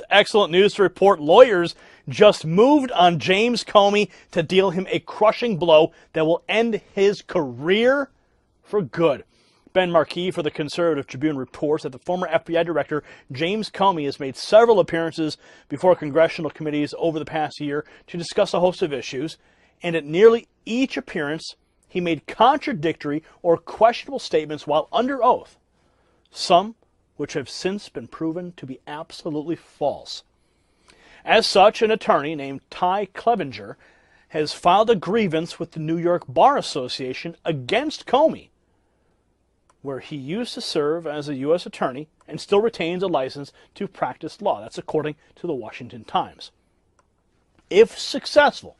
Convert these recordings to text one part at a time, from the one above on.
Excellent news to report. Lawyers just moved on James Comey to deal him a crushing blow that will end his career for good. Ben Markey for the Conservative Tribune reports that the former FBI director James Comey has made several appearances before congressional committees over the past year to discuss a host of issues, and at nearly each appearance he made contradictory or questionable statements while under oath, some which have since been proven to be absolutely false. As such, an attorney named Ty Clevenger has filed a grievance with the New York Bar Association against Comey, where he used to serve as a U.S. attorney and still retains a license to practice law. That's according to the Washington Times. If successful,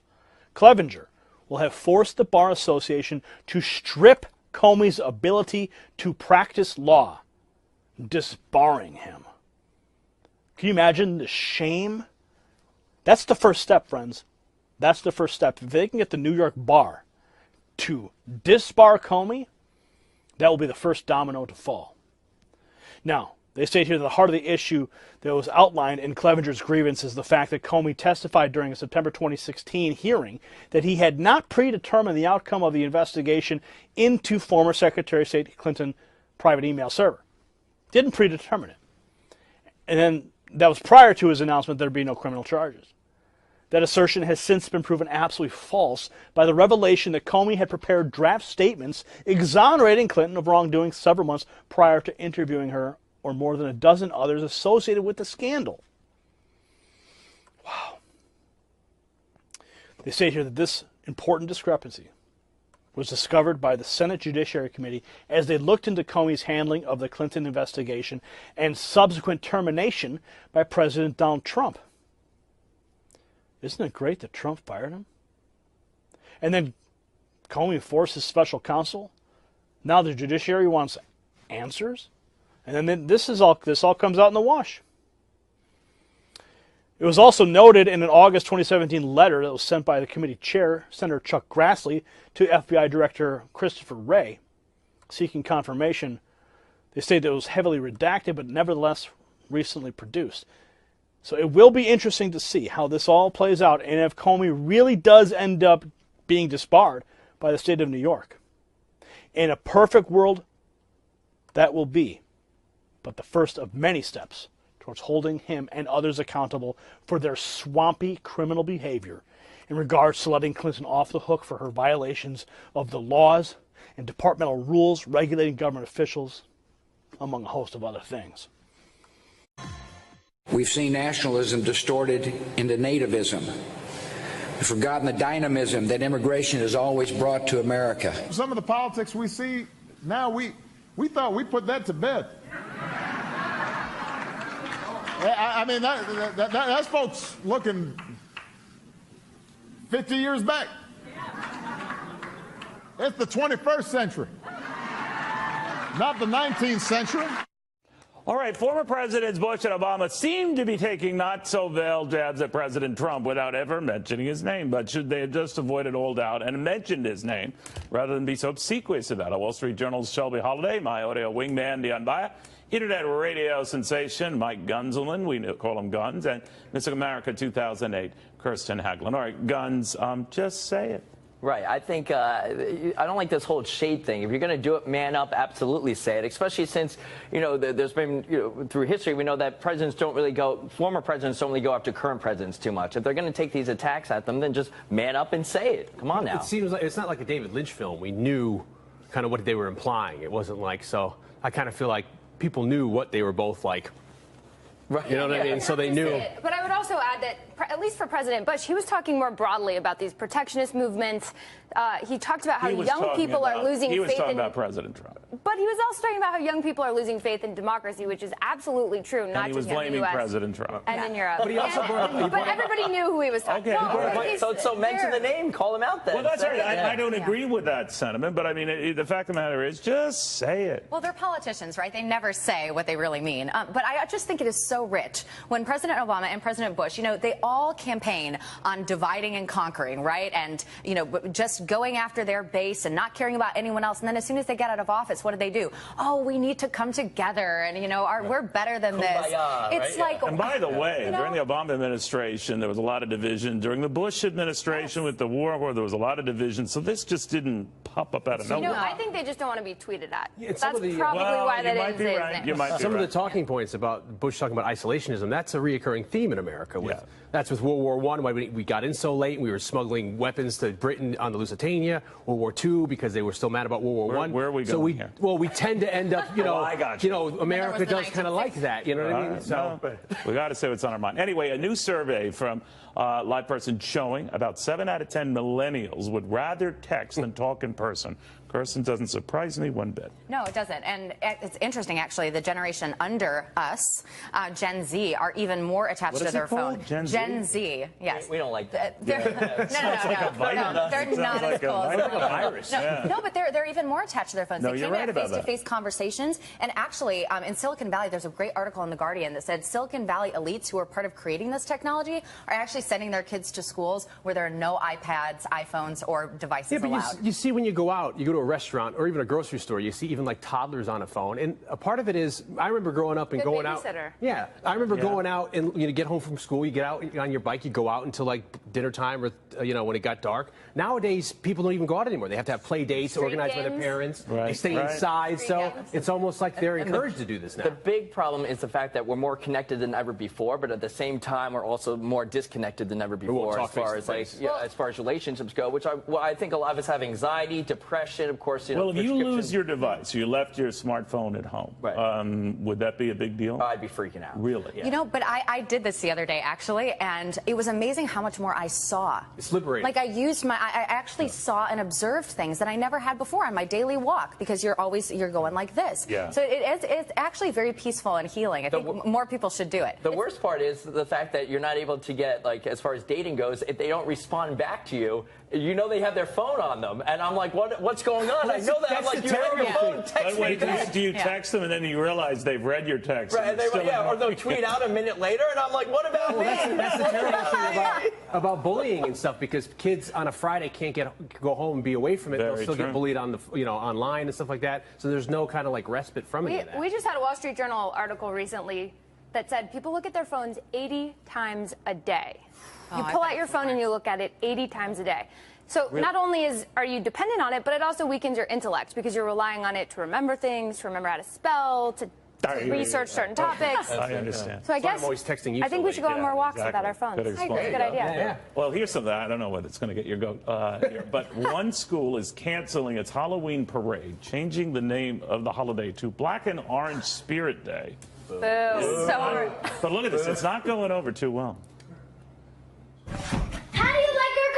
Clevenger will have forced the Bar Association to strip Comey's ability to practice law, disbarring him. Can you imagine the shame? That's the first step, friends. That's the first step. If they can get the New York Bar to disbar Comey, that will be the first domino to fall. Now, they state here that the heart of the issue that was outlined in Clevenger's grievance is the fact that Comey testified during a September 2016 hearing that he had not predetermined the outcome of the investigation into former Secretary of State Clinton's private email server. Didn't predetermine it. And then that was prior to his announcement there'd be no criminal charges. That assertion has since been proven absolutely false by the revelation that Comey had prepared draft statements exonerating Clinton of wrongdoing several months prior to interviewing her or more than a dozen others associated with the scandal. Wow. They say here that this important discrepancy was discovered by the Senate Judiciary Committee as they looked into Comey's handling of the Clinton investigation and subsequent termination by President Donald Trump. Isn't it great that Trump fired him? And then Comey forced his special counsel. Now the judiciary wants answers. And then this all comes out in the wash. It was also noted in an August 2017 letter that was sent by the committee chair, Senator Chuck Grassley, to FBI Director Christopher Wray, seeking confirmation. They say that it was heavily redacted, but nevertheless recently produced. So it will be interesting to see how this all plays out, and if Comey really does end up being disbarred by the state of New York. In a perfect world, that will be but the first of many steps towards holding him and others accountable for their swampy criminal behavior in regards to letting Clinton off the hook for her violations of the laws and departmental rules regulating government officials, among a host of other things. We've seen nationalism distorted into nativism. We've forgotten the dynamism that immigration has always brought to America. Some of the politics we see now, we thought we put that to bed. I mean, that's folks looking 50 years back. It's the 21st century, not the 19th century. All right, former Presidents Bush and Obama seem to be taking not-so-veiled jabs at President Trump without ever mentioning his name. But should they have just avoided old out and mentioned his name rather than be so obsequious about it? Wall Street Journal's Shelby Holiday, my audio wingman, the Unbiased, Internet radio sensation Mike Gunzelman, we call him Guns, and Miss America 2008, Kirsten Hagelin. All right, Guns, just say it. Right. I think I don't like this whole shade thing. If you're going to do it, man up, absolutely say it, especially since, there's been, through history, we know that presidents don't really former presidents don't really go after current presidents too much. If they're going to take these attacks at them, then just man up and say it. Come on now. It seems like it's not like a David Lynch film. We knew kind of what they were implying. It wasn't like, so I kind of feel like people knew what they were both like. Right. You know what I mean? So they knew. But I would also add that, at least for President Bush, he was talking more broadly about these protectionist movements. He talked about how young people are losing faith in... He was talking about President Trump. But he was also talking about how young people are losing faith in democracy, which is absolutely true, not just in the U.S. And he was blaming President Trump. And in Europe. But he also but everybody knew who he was talking about. Okay. So mention the name, call him out then. Well, that's right. I don't agree with that sentiment, but I mean, the fact of the matter is, just say it. Well, they're politicians, right? They never say what they really mean. But I just think it is so so rich. When President Obama and President Bush, you know, they all campaign on dividing and conquering, right? And, you know, just going after their base and not caring about anyone else. And then as soon as they get out of office, what do? Oh, we need to come together, and, you know, we're better than this. It's like... And by the way, during the Obama administration, there was a lot of division. During the Bush administration with the war, there was a lot of division. So this just didn't pop up out of nowhere. You know, I think they just don't want to be tweeted at. Yeah, that's probably why they didn't say his name. You might be Some right. of the talking points about Bush talking about isolationism, that's a reoccurring theme in America. That's with World War I, why we got in so late. We were smuggling weapons to Britain on the Lusitania. World War II, because they were still mad about World War I. Where are we going here? Well, we tend to end up, you know, America does kind of like that. You know what I mean? So we got to say what's on our mind. Anyway, a new survey from Live Person showing about 7 out of 10 millennials would rather text than talk in person. Person doesn't surprise me one bit. No, it doesn't. And it's interesting, actually. The generation under us, Gen Z, are even more attached to their phone. Gen Z, yes. We don't like that. They're not as cool. No, but they're even more attached to their phones. They can't have face-to-face conversations. And actually, in Silicon Valley, there's a great article in The Guardian that said Silicon Valley elites who are part of creating this technology are actually sending their kids to schools where there are no iPads, iPhones, or devices allowed. You see when you go out, you go to a restaurant or even a grocery store, you see even like toddlers on a phone. And a part of it is, I remember growing up and going out. Yeah, I remember going out and get home from school, you get out on your bike, you go out until like dinner time or when it got dark. Nowadays, people don't even go out anymore. They have to have play dates organized by their parents. They stay inside, so it's almost like they're encouraged to do this now. The big problem is the fact that we're more connected than ever before, but at the same time, we're also more disconnected than ever before as far as as far as relationships go. Which I think a lot of us have anxiety, depression, of course. Well, if you lose your device, you left your smartphone at home, would that be a big deal? I'd be freaking out. Really? You know, but I did this the other day, actually, and it was amazing how much more I saw. It's liberating. Like, I actually saw and observed things that I never had before on my daily walk, because you're going like this. Yeah. So it's actually very peaceful and healing. I think more people should do it. The worst part is the fact that you're not able to get, like, as far as dating goes, if they don't respond back to you, you know they have their phone on them. And I'm like, what's going on? I know that. I'm like, you have your phone, text me. Do you text them and then you realize they've read your text? Right, or they'll tweet out a minute later, and I'm like, what about me? That's the terrible thing about bullying and stuff, because kids on a Friday can't go home and be away from it. They'll still get bullied on the online and stuff like that. So there's no kind of like respite from any of that. We just had a Wall Street Journal article recently that said people look at their phones 80 times a day. You pull out your phone and you look at it 80 times a day. So not only are you dependent on it, but it also weakens your intellect, because you're relying on it to remember things, to remember how to spell, to research certain topics. I understand. So I guess I'm always texting you. I think we should go on more walks without our phones. I agree. Good idea. Yeah. Well, here's something. I don't know whether it's going to get your goat here, but one school is canceling its Halloween parade, changing the name of the holiday to Black and Orange Spirit Day. Boo. So but look at this. It's not going over too well. How do you like our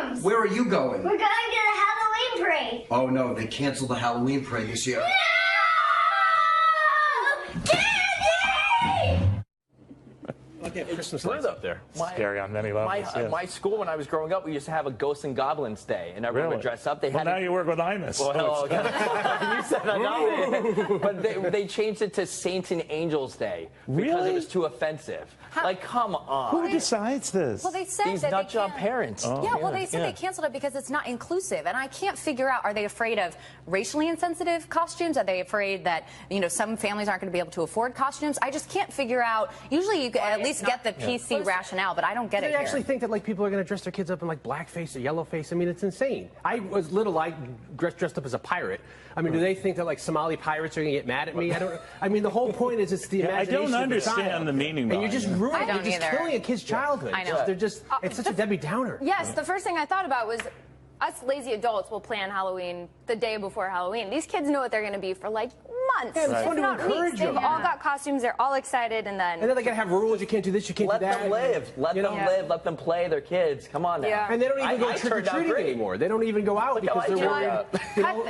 costumes? Where are you going? We're going to the Halloween parade. Oh no, they canceled the Halloween parade this year. No! Candy! Christmas lights up there. Scary on many levels. My school, when I was growing up, we used to have a Ghosts and Goblins Day, and everyone would dress up. Now you work with Imus. Well, you said that. But they changed it to Saints and Angels Day because it was too offensive. Like, come on. Who decides this? Well, they said these that nut job parents. They said they canceled it because it's not inclusive, and I can't figure out: are they afraid of racially insensitive costumes? Are they afraid that some families aren't going to be able to afford costumes? I just can't figure out. Usually, you at least get the PC rationale, but I don't get it. I actually think that people are going to dress their kids up in like blackface or yellowface. I mean, it's insane. I was little, I dressed up as a pirate. I mean, do they think that like Somali pirates are going to get mad at me? I mean, the whole point is it's the imagination. I don't understand the meaning. And you're just ruining. You're just killing a kid's childhood. I know. They're just. It's such a Debbie Downer. Yes, the first thing I thought about was us lazy adults will plan Halloween the day before Halloween. These kids know what they're going to be for like months, it's fun to encourage weeks. They've all got costumes. They're all excited, and then they got to have rules. You can't do this. You can't do that. Let them live. Let them live. Let them play. Their kids. Come on now. Yeah. And they don't even go trick or treating anymore. They don't even go out because they're worried.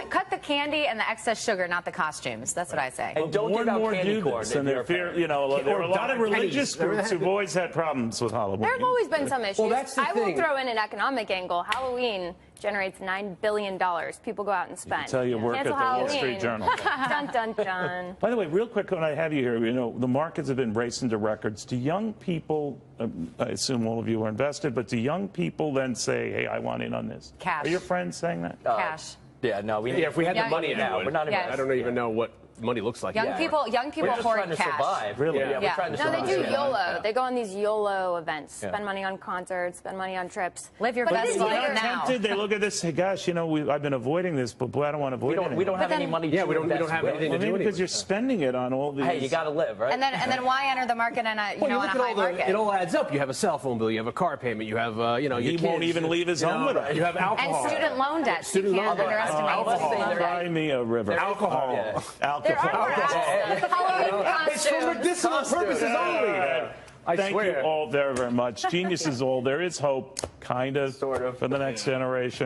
Cut the candy and the excess sugar, not the costumes. That's what I say. And don't give out candy corn. And there are a lot of religious groups who've always had problems with Halloween. There have always been some issues. Well, that's the I will throw in an economic angle. Halloween generates $9 billion. People go out and spend. I tell you, work Cancel at the Halloween. Wall Street Journal. Dun, dun, dun. By the way, real quick, when I have you here, you know, the markets have been racing to records. Do young people, I assume all of you are invested, but do young people then say, hey, I want in on this? Cash. Are your friends saying that? Cash. Yeah, no. If we had the money now, we're not. Yes. I don't even know what money looks like. Young people We're just hoard trying to cash. survive. Really? Yeah. We're trying to No, survive. they do YOLO. They go on these YOLO events, spend money on concerts, spend money on trips. Live your But best this life year- now. Tempted, they look at this, hey, gosh, you know, I've been avoiding this, but boy, I don't want to avoid it. We don't have But any then- money. Yeah, we don't invest have with. anything to Well, do maybe because anyway. you're spending it on all these. Hey, you got to live, right? And then why enter the market in a Well, you in look a at high all market? it all adds up. You have a cell phone bill, you have a car payment, you have your He won't kids, even leave his you home know, with it. You have And alcohol. student loan debt. Student You can't loan debt. underestimate Alcohol. student loan debt. Cry me a river. Alcohol. Yeah. There Alcohol. are Halloween It's for costumes. medicinal purposes only. I Thank swear. you all very, very much. Genius is old. There is hope, kind of, Sort of. for the next generation.